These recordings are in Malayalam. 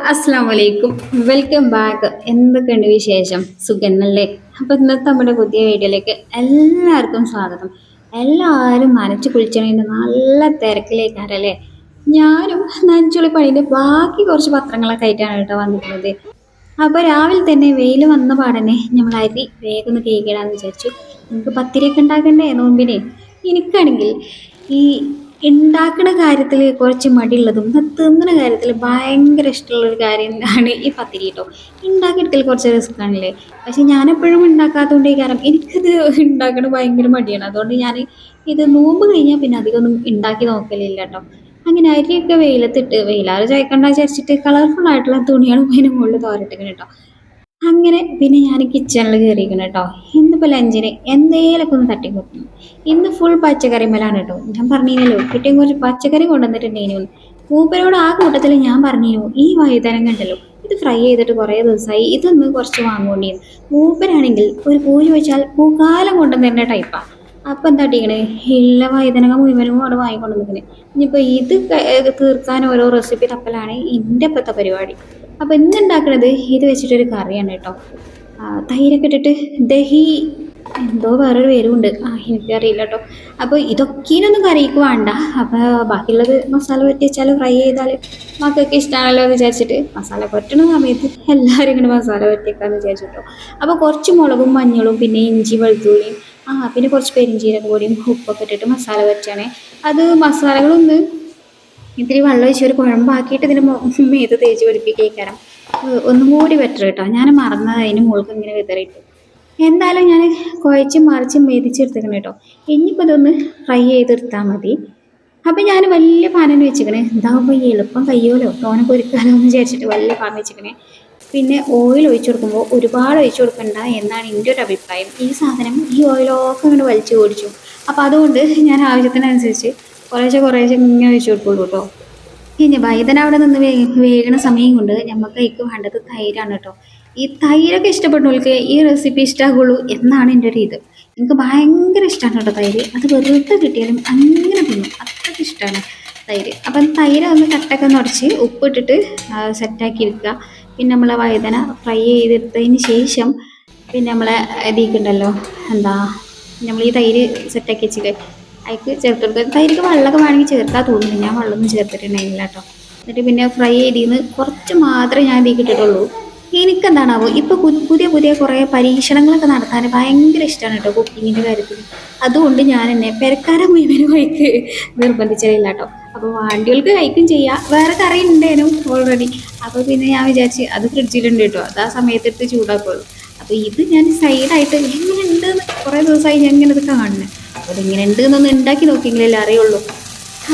അസ്സലാമു അലൈക്കും. Welcome back. എന്തൊക്കെയുണ്ട് വിശേഷം? സുഖന്നല്ലേ? അപ്പൊ ഇന്നത്തെ നമ്മുടെ പുതിയ വീഡിയോയിലേക്ക് എല്ലാവർക്കും സ്വാഗതം. എല്ലാവരും നനച്ചു കുളിച്ചതിന് നല്ല തിരക്കിലേക്കാരല്ലേ? ഞാനും നനച്ചുളി പണിന്റെ ബാക്കി കുറച്ച് പത്രങ്ങളൊക്കെ ആയിട്ടാണ് കേട്ടോ വന്നിട്ടുള്ളത്. അപ്പൊ രാവിലെ തന്നെ വെയിൽ വന്ന പാടന്നെ നമ്മൾ അരി വേഗം ഒന്ന് കേകിടാന്ന് വിചാരിച്ചു. നമുക്ക് പത്തിരിയൊക്കെ ഉണ്ടാക്കണ്ടേ നോമ്പിന്? എനിക്കാണെങ്കിൽ ഈ ഉണ്ടാക്കുന്ന കാര്യത്തിൽ കുറച്ച് മടിയുള്ളതും തിന്നുന്ന കാര്യത്തിൽ ഭയങ്കര ഇഷ്ടമുള്ള ഒരു കാര്യം ആണ് ഈ പത്തിരി കേട്ടോ. ഉണ്ടാക്കിയെടുക്കൽ കുറച്ച് റിസ്ക് ആണല്ലേ. പക്ഷെ ഞാനെപ്പോഴും ഉണ്ടാക്കാത്തതുകൊണ്ട് ഈ കാരണം എനിക്കത് ഉണ്ടാക്കണ ഭയങ്കര മടിയാണ്. അതുകൊണ്ട് ഞാൻ ഇത് നോമ്പ് കഴിഞ്ഞാൽ പിന്നെ അധികം ഒന്നും ഉണ്ടാക്കി നോക്കലില്ല കേട്ടോ. അങ്ങനെ അരിയൊക്കെ വെയിലത്തിട്ട് വെയിലാറ് ചായക്കണ്ട വിചാരിച്ചിട്ട് കളർഫുൾ ആയിട്ടുള്ള തുണിയാണ് അതിന് മുകളിൽ തോരട്ടിക്കണം കേട്ടോ. അങ്ങനെ പിന്നെ ഞാൻ കിച്ചണിൽ കയറിയിരിക്കണം കേട്ടോ. ഇന്നിപ്പോൾ ലഞ്ചിന് എന്തേലൊക്കെ ഒന്ന് തട്ടിക്കൂട്ടണം. ഇന്ന് ഫുൾ പച്ചക്കറി മേലാണ് കേട്ടോ. ഞാൻ പറഞ്ഞില്ലല്ലോ കിട്ടിയ കുറച്ച് പച്ചക്കറി കൊണ്ടുവന്നിട്ടുണ്ടെങ്കിലും മൂപ്പരോട് ആ കൂട്ടത്തിൽ ഞാൻ പറഞ്ഞിരുന്നു ഈ വഴുതനങ്ങ ഉണ്ടല്ലോ ഇത് ഫ്രൈ ചെയ്തിട്ട് കുറേ ദിവസമായി ഇതൊന്ന് കുറച്ച് വാങ്ങുകൊണ്ടിരുന്നു. മൂപ്പരാണെങ്കിൽ ഒരു പൂ ചോദിച്ചാൽ പൂക്കാലം കൊണ്ടുവന്ന് ടൈപ്പാണ്. അപ്പം എന്താ ടീക്കണേ ഇല്ല വഴുതനങ്ങ മുഴുവനും അവിടെ വാങ്ങിക്കൊണ്ട് നിൽക്കുന്നത്. ഇനിയിപ്പോൾ ഇത് തീർക്കാൻ ഓരോ റെസിപ്പി തപ്പലാണ് എൻ്റെ ഇപ്പോഴത്തെ പരിപാടി. അപ്പോൾ ഇന്നുണ്ടാക്കുന്നത് ഇത് വെച്ചിട്ടൊരു കറിയാണ് കേട്ടോ. തൈരൊക്കെ ഇട്ടിട്ട് ദഹി എന്തോ വേറൊരു പേരുമുണ്ട്, എനിക്കറിയില്ല കേട്ടോ. അപ്പോൾ ഇതൊക്കെയൊന്നും കറിക്ക് വേണ്ട. അപ്പോൾ ബാക്കിയുള്ളത് മസാല പറ്റി വെച്ചാൽ ഫ്രൈ ചെയ്താൽ മക്കൾക്ക് ഇഷ്ടമാണല്ലോ എന്ന് വിചാരിച്ചിട്ട് മസാല പറ്റുന്ന സമയത്ത് എല്ലാവരും ഇങ്ങനെ മസാല പറ്റിയേക്കാന്ന് വിചാരിച്ചിട്ടോ. അപ്പോൾ കുറച്ച് മുളകും മഞ്ഞളും പിന്നെ ഇഞ്ചി വെളുത്തുള്ളിയും പിന്നെ കുറച്ച് പെരിഞ്ചീരകം പൊടിയും ഉപ്പൊക്കെ ഇട്ടിട്ട് മസാല പറ്റുകയാണേ. അത് മസാലകളൊന്ന് ഇത്തിരി വെള്ളം ഒഴിച്ച് ഒരു കുഴമ്പാക്കിയിട്ട് ഇതിന് മീത് തേച്ച് പിടിപ്പിക്കേക്കാരം ഒന്നും കൂടി ബെറ്റർ കേട്ടോ. ഞാൻ മറന്നത് അതിന് മുകൾക്ക് ഇങ്ങനെ വിതറിയിട്ടു. എന്തായാലും ഞാൻ കുഴച്ചും മറിച്ചും മെതിച്ചെടുത്തേക്കണം കേട്ടോ. ഇനിയിപ്പോൾ ഇതൊന്ന് ഫ്രൈ ചെയ്തെടുത്താൽ മതി. അപ്പം ഞാൻ വലിയ പാനന് വെച്ചിക്കണേ. ഇതാകുമ്പോൾ എളുപ്പം കയ്യോലോ തോനെ പൊരിക്കാലോ എന്ന് വിചാരിച്ചിട്ട് വലിയ പാൻ വെച്ചിക്കണേ. പിന്നെ ഓയിൽ ഒഴിച്ചു കൊടുക്കുമ്പോൾ ഒരുപാട് ഒഴിച്ചു കൊടുക്കണ്ട എന്നാണ് എൻ്റെ ഒരു അഭിപ്രായം. ഈ സാധനം ഈ ഓയിലൊക്കെ ഇങ്ങനെ വലിച്ചു ഓടിച്ചു. അപ്പോൾ അതുകൊണ്ട് ഞാൻ ആവശ്യത്തിനനുസരിച്ച് കുറേശ്ശെ ഇങ്ങനെ ഒഴിച്ചു കൊടുക്കുള്ളൂ കേട്ടോ. ഇനി വൈദ്യന അവിടെ നിന്ന് വേകണ സമയം കൊണ്ട് നമുക്ക് അതിക്ക് വേണ്ടത് തൈരാണ് കേട്ടോ. ഈ തൈരൊക്കെ ഇഷ്ടപ്പെടുന്നവർക്ക് ഈ റെസിപ്പി ഇഷ്ടമാകുള്ളൂ എന്നാണ് എൻ്റെ ഒരു ഇത്. എനിക്ക് ഭയങ്കര ഇഷ്ടമാണ് കേട്ടോ തൈര്. അത് വെറുതെ കിട്ടിയാലും അങ്ങനെ തിന്നും, അത്രയ്ക്ക് ഇഷ്ടമാണ് തൈര്. അപ്പം തൈര് ഒന്ന് കട്ടൊക്കെ നിറച്ച് ഉപ്പിട്ടിട്ട് സെറ്റാക്കി എടുക്കുക. പിന്നെ നമ്മളെ വഴുതന ഫ്രൈ ചെയ്തെടുത്തതിന് ശേഷം പിന്നെ നമ്മളെ ഇതിക്കുണ്ടല്ലോ എന്താ നമ്മൾ ഈ തൈര് സെറ്റാക്കി വെച്ചില്ലേ അതിക്ക് ചേർത്ത് കൊടുക്കുക. തൈർക്ക് വെള്ളമൊക്കെ വേണമെങ്കിൽ ചേർക്കാൻ തോന്നുന്നു. ഞാൻ വെള്ളമൊന്നും ചേർത്തിട്ടുണ്ടായില്ല കേട്ടോ. എന്നിട്ട് പിന്നെ ഫ്രൈ ചെയ്തിന്ന് കുറച്ച് മാത്രമേ ഞാൻ ഇതിലേക്ക് ഇട്ടിട്ടുള്ളൂ. എനിക്കെന്താണാവോ ഇപ്പോൾ പുതിയ കുറേ പരീക്ഷണങ്ങളൊക്കെ നടത്താൻ ഭയങ്കര ഇഷ്ടമാണ് കേട്ടോ കുക്കിങ്ങിൻ്റെ കാര്യത്തിൽ. അതുകൊണ്ട് ഞാൻ എന്നെ പെരക്കാരെ മുഴുവനും വഴിക്ക് നിർബന്ധിച്ചില്ല കേട്ടോ. അപ്പോൾ വാണ്ടികൾക്ക് കഴിക്കും ചെയ്യാം. വേറെ കറി ഉണ്ടേനും ഓൾറെഡി. അപ്പോൾ പിന്നെ ഞാൻ വിചാരിച്ച് അത് ഫ്രിഡ്ജിലുണ്ട് കേട്ടോ, അത് ആ സമയത്തെടുത്ത് ചൂടാക്കുള്ളൂ. അപ്പോൾ ഇത് ഞാൻ സൈഡായിട്ട് എങ്ങനെ ഉണ്ടെന്ന് കുറേ ദിവസമായി ഞാൻ ഇങ്ങനെ ഇത് കാണുന്നത്. അപ്പോൾ ഇതിങ്ങനെ ഉണ്ട് എന്നൊന്ന് ഉണ്ടാക്കി നോക്കിയെങ്കിലല്ലേ അറിയുള്ളൂ.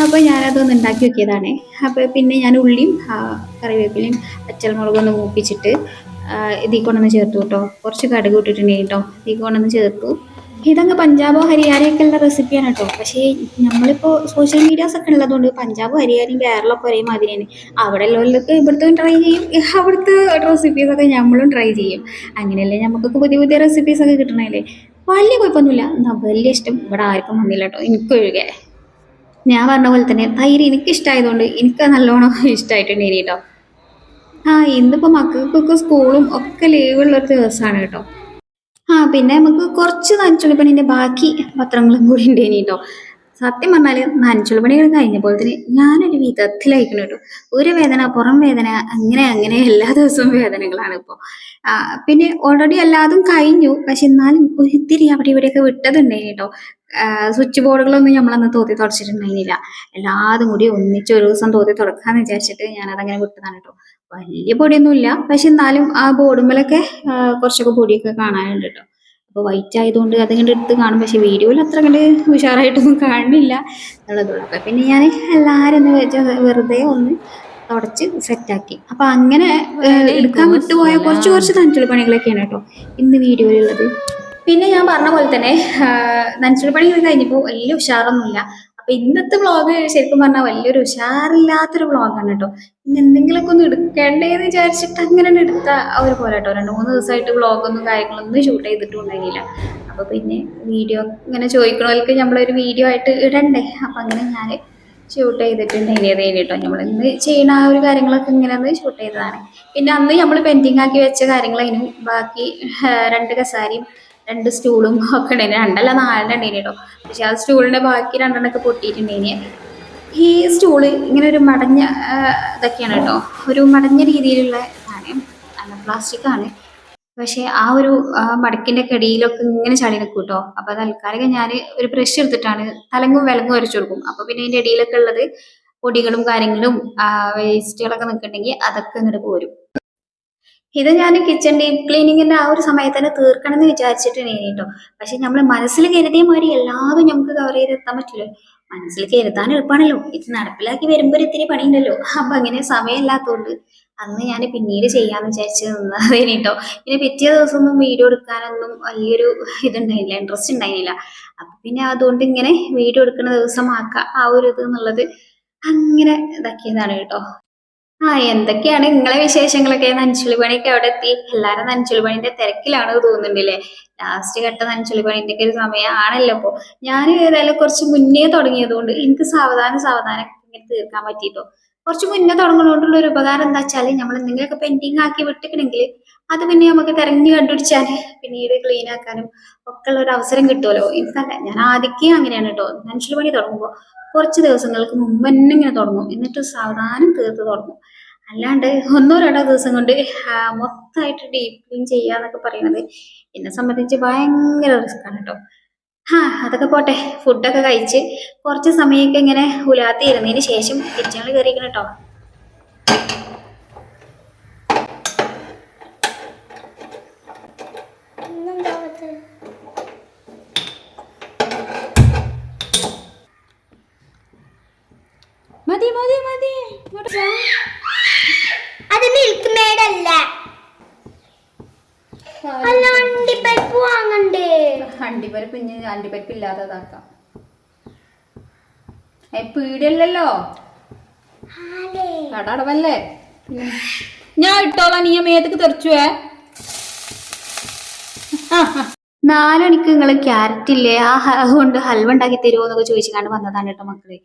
അപ്പോൾ ഞാനതൊന്ന് ഉണ്ടാക്കി നോക്കിയതാണ്. അപ്പോൾ പിന്നെ ഞാൻ ഉള്ളിയും കറിവേപ്പിലയും പച്ചമുളകൊന്ന് മൂപ്പിച്ചിട്ട് ഇതിൽ കൊണ്ടൊന്ന് ചേർത്തു കേട്ടോ. കുറച്ച് കടുക് ഇട്ടിട്ടുണ്ടെങ്കിൽ കേട്ടോ ഇതിൽ കൊണ്ടൊന്ന് ചേർത്തു. ഇതങ്ങ് പഞ്ചാബോ ഹരിയാനയൊക്കെ ഉള്ള റെസിപ്പിയാണ് കേട്ടോ. പക്ഷേ നമ്മളിപ്പോൾ സോഷ്യൽ മീഡിയാസ് ഒക്കെ ഉള്ളതുകൊണ്ട് പഞ്ചാബ് ഹരിയാനയും കേരളമൊക്കെ ഒരേ മാതിരിയാണ്. അവിടെ ഉള്ളവർക്ക് ഇവിടുത്തെ ട്രൈ ചെയ്യും, അവിടുത്തെ റെസിപ്പീസൊക്കെ നമ്മളും ട്രൈ ചെയ്യും. അങ്ങനെയല്ലേ നമുക്കൊക്കെ പുതിയ റെസിപ്പീസൊക്കെ കിട്ടണല്ലേ. വലിയ കുഴപ്പമൊന്നുമില്ല. എന്നാൽ വലിയ ഇഷ്ടം ഇവിടെ ആർക്കും വന്നില്ല കേട്ടോ, എനിക്കൊഴികെ. ഞാൻ പറഞ്ഞ പോലെ തന്നെ തൈര് എനിക്കിഷ്ടമായതുകൊണ്ട് എനിക്ക് നല്ലോണം ഇഷ്ടമായിട്ടുണ്ട് കേട്ടോ. ഇന്നിപ്പോൾ മക്കൾക്കൊക്കെ സ്കൂളും ഒക്കെ ലീവുള്ളൊരു ദിവസമാണ് കേട്ടോ. പിന്നെ നമുക്ക് കുറച്ച് നനച്ചുള്ളിപ്പണീൻ്റെ ബാക്കി പത്രങ്ങളും കൂടി ഉണ്ടേനി കേട്ടോ. സത്യം പറഞ്ഞാൽ നനച്ചുള്ളിപ്പണികൾ കഴിഞ്ഞപ്പോൾ തന്നെ ഞാനൊരു വിധത്തിലായിരിക്കണം കേട്ടോ. ഒരു വേദന പുറം വേദന അങ്ങനെ എല്ലാ ദിവസവും വേദനകളാണ് ഇപ്പോൾ. പിന്നെ ഓൾറെഡി എല്ലാതും കഴിഞ്ഞു. പക്ഷെ എന്നാലും ഒരിത്തിരി അവിടെ ഇവിടെയൊക്കെ വിട്ടതുണ്ടായിന് കേട്ടോ. സ്വിച്ച് ബോർഡുകളൊന്നും നമ്മളന്ന് തോത്തി തുടച്ചിട്ടുണ്ടായിരുന്നില്ല. എല്ലാതും കൂടി ഒന്നിച്ച് ഒരു ദിവസം തോത്തി തുടക്കാന്ന് വിചാരിച്ചിട്ട് ഞാനതങ്ങനെ വിട്ടതാണ് കേട്ടോ. വലിയ പൊടിയൊന്നുമില്ല, പക്ഷെ എന്നാലും ആ ബോർഡുമ്മലൊക്കെ കുറച്ചൊക്കെ പൊടിയൊക്കെ കാണാനുണ്ട് കേട്ടോ. അപ്പോൾ വൈറ്റ് ആയതുകൊണ്ട് അത് കണ്ട് എടുത്ത് കാണും. പക്ഷെ വീഡിയോയിൽ അത്ര കണ്ട് ഉഷാറായിട്ടൊന്നും കാണുന്നില്ല എന്നുള്ളതുള്ളൂ. അപ്പം പിന്നെ ഞാൻ എല്ലാവരും ഒന്ന് വെറുതെ ഒന്ന് തുടച്ച് സെറ്റാക്കി. അപ്പം അങ്ങനെ എടുക്കാൻ വിട്ടുപോയ കുറച്ച് നനച്ചുള്ളി പണികളൊക്കെയാണ് കേട്ടോ ഇന്ന് വീഡിയോയിലുള്ളത്. പിന്നെ ഞാൻ പറഞ്ഞ പോലെ തന്നെ നനച്ചുള്ളി പണി കഴിഞ്ഞപ്പോൾ വലിയ ഉഷാറൊന്നുമില്ല. അപ്പൊ ഇന്നത്തെ വ്ളോഗ് ശരിക്കും പറഞ്ഞാൽ വലിയൊരു ഉഷാറില്ലാത്തൊരു വ്ളോഗാണ് കേട്ടോ. പിന്നെ എന്തെങ്കിലുമൊക്കെ ഒന്ന് എടുക്കേണ്ടേന്ന് വിചാരിച്ചിട്ട് അങ്ങനെ എടുത്ത ഒരു പോലെ കേട്ടോ. 2-3 ദിവസമായിട്ട് വ്ളോഗൊന്നും കാര്യങ്ങളൊന്നും ഷൂട്ട് ചെയ്തിട്ടും ഉണ്ടായില്ല. അപ്പൊ പിന്നെ വീഡിയോ ഇങ്ങനെ ചോദിക്കണവർക്ക് നമ്മളൊരു വീഡിയോ ആയിട്ട് ഇടണ്ടേ. അപ്പൊ അങ്ങനെ ഞാൻ ഷൂട്ട് ചെയ്തിട്ടുണ്ടായിരുന്നത് കേട്ടോ. നമ്മൾ ഇന്ന് ചെയ്യുന്ന ആ ഒരു കാര്യങ്ങളൊക്കെ ഇങ്ങനെ ഒന്ന് ഷൂട്ട് ചെയ്തതാണ്. പിന്നെ അന്ന് നമ്മൾ പെൻഡിങ് ആക്കി വെച്ച കാര്യങ്ങളതിനും ബാക്കി രണ്ട് കസാരയും രണ്ട് സ്റ്റൂളും ഒക്കെ ഉണ്ടായിരുന്നു. രണ്ടല്ല നാലെണ്ണം ഉണ്ടായിരുന്നു കേട്ടോ. പക്ഷെ ആ സ്റ്റൂളിന്റെ ബാക്കി രണ്ടെണ്ണമൊക്കെ പൊട്ടിയിട്ടുണ്ടായിന്. ഈ സ്റ്റൂള് ഇങ്ങനെ ഒരു മടഞ്ഞ ഇതൊക്കെയാണ് കേട്ടോ. ഒരു മടഞ്ഞ രീതിയിലുള്ള ആണ്, പ്ലാസ്റ്റിക് ആണ്. പക്ഷെ ആ ഒരു മടക്കിന്റെ കടിയിലൊക്കെ ഇങ്ങനെ ചളി നിൽക്കും കേട്ടോ. അപ്പൊ തൽക്കാലം ഞാൻ ഒരു ബ്രഷ് എടുത്തിട്ടാണ് തലങ്ങും വിലങ്ങും വരച്ചു കൊടുക്കും. അപ്പൊ പിന്നെ അതിന്റെ ഇടയിലൊക്കെ ഉള്ളത് പൊടികളും കാര്യങ്ങളും വേസ്റ്റുകളൊക്കെ നിൽക്കുന്നുണ്ടെങ്കിൽ അതൊക്കെ ഇങ്ങോട്ട് പോരും. ഇത് ഞാൻ കിച്ചൺ ഡീപ് ക്ലീനിങ്ങിന്റെ ആ ഒരു സമയത്ത് തന്നെ തീർക്കണം എന്ന് വിചാരിച്ചിട്ടുണ്ടായിരുന്നു കേട്ടോ. പക്ഷെ നമ്മൾ മനസ്സിൽ കരുതിയ മാതിരി എല്ലാതും നമുക്ക് കവർ ചെയ്തെത്താൻ പറ്റില്ല. മനസ്സിൽ കരുതാൻ എളുപ്പമാണല്ലോ, ഇത് നടപ്പിലാക്കി വരുമ്പോൾ ഇത്തിരി പണിയുണ്ടല്ലോ. അപ്പൊ അങ്ങനെ സമയമില്ലാത്തതുകൊണ്ട് അന്ന് ഞാൻ പിന്നീട് ചെയ്യാന്ന് വിചാരിച്ച് നിന്നതേനി കേട്ടോ. പിന്നെ പിറ്റേ ദിവസം ഒന്നും വീഡിയോ എടുക്കാനൊന്നും വലിയൊരു ഇതുണ്ടായില്ല, ഇൻട്രസ്റ്റ് ഉണ്ടായിരുന്നില്ല. അപ്പൊ പിന്നെ അതുകൊണ്ട് ഇങ്ങനെ വീഡിയോ എടുക്കുന്ന ദിവസം ആക്കാം ആ ഒരു ഇത് എന്നുള്ളത് അങ്ങനെ ഇതാക്കിയതാണ് കേട്ടോ. എന്തൊക്കെയാണ് നിങ്ങളെ വിശേഷങ്ങളൊക്കെ? നനച്ചുള്ളി പണിയൊക്കെ എവിടെ എത്തി? എല്ലാരും നനച്ചുള്ളി പണിന്റെ തിരക്കിലാണെന്ന് തോന്നുന്നുണ്ടല്ലേ? ലാസ്റ്റ് ഘട്ട നനച്ചുള്ളി പണിന്റെ ഒക്കെ ഒരു സമയമാണല്ലോ ഇപ്പൊ. ഞാൻ ഏതായാലും കുറച്ച് മുന്നേ തുടങ്ങിയത് കൊണ്ട് എനിക്ക് സാവധാനം സാവധാനം ഇങ്ങനെ തീർക്കാൻ പറ്റിട്ടോ. കുറച്ച് മുന്നേ തുടങ്ങുന്നതുകൊണ്ടുള്ള ഒരു ഉപകാരം എന്താ വെച്ചാല് നമ്മൾ എന്തെങ്കിലുമൊക്കെ പെൻഡിങ് ആക്കി വിട്ടിക്കണമെങ്കിൽ അത് പിന്നെ നമുക്ക് തെരഞ്ഞു കണ്ടുപിടിച്ചാല് പിന്നീട് ക്ലീൻ ആക്കാനും ഒക്കെ ഉള്ള ഒരു അവസരം കിട്ടുമല്ലോ. എനിക്കല്ല, ഞാൻ ആദ്യമേ അങ്ങനെയാണ് കേട്ടോ. നനച്ചുള്ളി പണി തുടങ്ങുമ്പോൾ കുറച്ച് ദിവസങ്ങൾക്ക് മുമ്പ് തന്നെ ഇങ്ങനെ തുടങ്ങും, എന്നിട്ട് സാവധാനം തീർത്ത് തുടങ്ങും. അല്ലാണ്ട് ഒന്നോ രണ്ടോ ദിവസം കൊണ്ട് മൊത്തമായിട്ട് ഡീപ്പ് ക്ലീൻ ചെയ്യാന്നൊക്കെ പറയുന്നത് എന്നെ സംബന്ധിച്ച് ഭയങ്കര റിസ്ക് ആണ് കേട്ടോ. അതൊക്കെ പോട്ടെ. ഫുഡൊക്കെ കഴിച്ച് കുറച്ച് സമയമൊക്കെ ഇങ്ങനെ ഉലാത്തി ഇരുന്നതിന് ശേഷം കിച്ചണിൽ കയറിയിരിക്കണം കേട്ടോ. മതി മതി മതി, അത് മിൽക്ക് മെയ്ഡ് അല്ല, അല്ല അണ്ടിപ്പരിപ്പ് വാങ്ങണ്ടേ? അണ്ടിപ്പരിപ്പ് ഇനി അണ്ടിപ്പരിപ്പ് ഇല്ലാത്തതാക്കാം. പീടിയല്ലല്ലോ, കടടവല്ലേ. ഞാൻ ഇട്ടോളാം, നീ മേത്തേക്ക് തെറിച്ചുവേ. 4 മണിക്ക് നിങ്ങൾ ക്യാരറ്റ് ഇല്ലേ അതുകൊണ്ട് ഹൽവ ഉണ്ടാക്കി തരുമോ എന്നൊക്കെ ചോദിച്ചാണ്ട് വന്നതാണ് കേട്ടോ മക്കള്.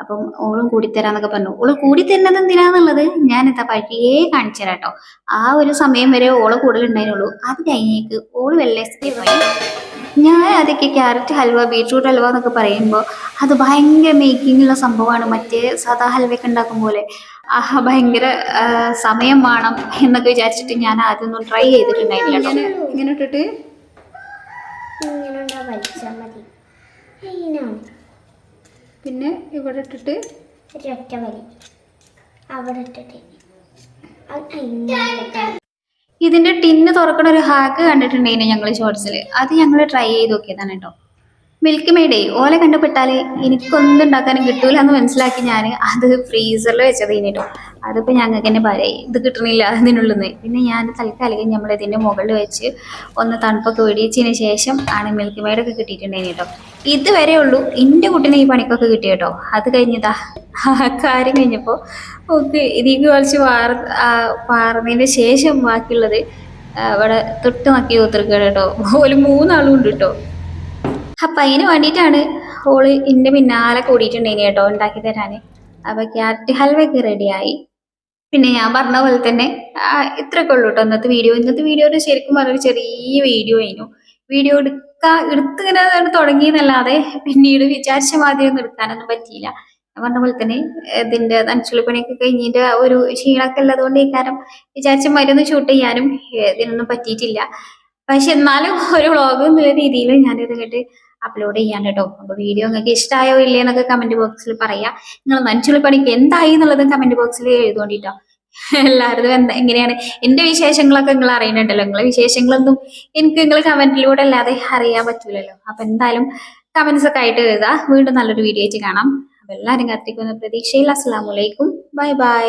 അപ്പം ഓളും കൂടിത്തരാന്നൊക്കെ പറഞ്ഞു. ഓള് കൂടിത്തരുന്നത് എന്തിനാന്നുള്ളത് ഞാൻ എന്താ പഴിയേ കാണിച്ചു തരാം കേട്ടോ. ആ ഒരു സമയം വരെ ഓള് കൂടുതലുണ്ടായിരുന്നുള്ളൂ. അത് കഴിഞ്ഞേക്ക് ഓള് വെള്ളേസ്റ്റി പോയി. ഞാൻ അതൊക്കെ ക്യാരറ്റ് ഹൽവ ബീട്രൂട്ട് ഹൽവ എന്നൊക്കെ പറയുമ്പോൾ അത് ഭയങ്കര മേക്കിങ്ങുള്ള സംഭവമാണ്. മറ്റേ സാധാ ഹൽവയൊക്കെ ഉണ്ടാക്കും പോലെ ഭയങ്കര സമയം വേണം എന്നൊക്കെ വിചാരിച്ചിട്ട് ഞാൻ ആദ്യമൊന്നും ട്രൈ ചെയ്തിട്ടുണ്ടായില്ല. ഇങ്ങനെ ഇട്ടിട്ട് പിന്നെ ഇവിടെ ഇട്ടിട്ട് ഒറ്റ വലി അവിടെ ഇട്ടിട്ട് ഇതിന്റെ ടിന്ന് തുറക്കണ ഒരു ഹാക്ക് കണ്ടിട്ടുണ്ടായിരുന്നു ഞങ്ങൾ ഷോർട്സിൽ. അത് ഞങ്ങൾ ട്രൈ ചെയ്ത് നോക്കിയതാണ് കേട്ടോ. മിൽക്ക് മെയ്ഡേ ഓലെ കണ്ടുപെട്ടാല് എനിക്കൊന്നും ഉണ്ടാക്കാനും കിട്ടൂല എന്ന് മനസ്സിലാക്കി ഞാൻ അത് ഫ്രീസറിൽ വെച്ചത് കേട്ടോ. അതിപ്പോ ഞങ്ങൾക്ക് തന്നെ പറയായി ഇത് കിട്ടണില്ല അതിനുള്ളിൽ. പിന്നെ ഞാൻ തൽക്കാലം നമ്മൾ ഇതിന്റെ മുകളിൽ വെച്ച് ഒന്ന് തണുപ്പൊക്കെ വെടിച്ചതിന് ശേഷം ആണ് മിൽക്ക് മെയ്ഡൊക്കെ കിട്ടിയിട്ടുണ്ടായിരുന്നു കേട്ടോ. ഇതുവരെ ഉള്ളൂ എൻ്റെ കുട്ടീനെ ഈ പണിക്കൊക്കെ കിട്ടി കേട്ടോ. അത് കഴിഞ്ഞതാ കാര്യം കഴിഞ്ഞപ്പോൾ ഓക്കെ ഇതിക്ക് കുറച്ച് പാർന്നതിന് ശേഷം ബാക്കിയുള്ളത് അവിടെ തൊട്ട് നക്കി ഒത്തിരിക്കണം കേട്ടോ. ഓല് 3 ആളും ഉണ്ട് കേട്ടോ. അപ്പം അതിന് വേണ്ടിയിട്ടാണ് ഓള് എൻ്റെ പിന്നാലെ കൂടിയിട്ടുണ്ടായിന് കേട്ടോ ഉണ്ടാക്കി തരാന്. അപ്പൊ ക്യാരറ്റ് ഹൽവയൊക്കെ റെഡിയായി. പിന്നെ ഞാൻ പറഞ്ഞ പോലെ തന്നെ ഇത്രയൊക്കെ ഉള്ളൂ കേട്ടോ ഇന്നത്തെ വീഡിയോ. ഇന്നത്തെ വീഡിയോയുടെ ശരിക്കും പറഞ്ഞൊരു ചെറിയ വീഡിയോ ആയിരുന്നു. വീഡിയോ എടുത്തിങ്ങനെ തുടങ്ങിയെന്നല്ലാതെ പിന്നീട് വിചാരിച്ച മാതിരി ഒന്നും എടുക്കാനൊന്നും പറ്റിയില്ല. ഞാൻ പറഞ്ഞ പോലെ തന്നെ ഇതിന്റെ നനച്ചുള്ളിപ്പണിയൊക്കെ കഴിഞ്ഞിട്ട് ഒരു ക്ഷീണമൊക്കെ ഉള്ളതുകൊണ്ട് ഈ കാര്യം വിചാരിച്ച മാതിരി ഒന്ന് ഷൂട്ട് ചെയ്യാനും ഇതിനൊന്നും പറ്റിയിട്ടില്ല. പക്ഷെ എന്നാലും ഒരു വ്ളോഗ് എന്നുള്ള രീതിയിൽ ഞാനിത് കേട്ട് അപ്ലോഡ് ചെയ്യാൻ കേട്ടോ. അപ്പൊ വീഡിയോ നിങ്ങൾക്ക് ഇഷ്ടമായോ ഇല്ലേ എന്നൊക്കെ കമന്റ് ബോക്സിൽ പറയാ. നിങ്ങൾ നനച്ചുള്ളി പണിക്ക് എന്തായി എന്നുള്ളതും കമന്റ് ബോക്സിൽ എഴുതുകൊണ്ടിട്ടോ. എല്ലാവരും എങ്ങനെയാണ് എന്റെ വിശേഷങ്ങളൊക്കെ നിങ്ങൾ അറിയുന്നുണ്ടല്ലോ. നിങ്ങളെ വിശേഷങ്ങളൊന്നും എനിക്ക് നിങ്ങൾ കമന്റിലൂടെ അല്ലാതെ അറിയാൻ പറ്റൂലല്ലോ. അപ്പൊ എന്തായാലും കമന്റ്സ് ഒക്കെ ആയിട്ട് എഴുതുക. വീണ്ടും നല്ലൊരു വീഡിയോ ആയിട്ട് കാണാം. അപ്പൊ എല്ലാവരും കാത്തിരിക്കുന്ന പ്രതീക്ഷയിൽ അസ്സലാമു അലൈക്കും, ബൈ ബൈ.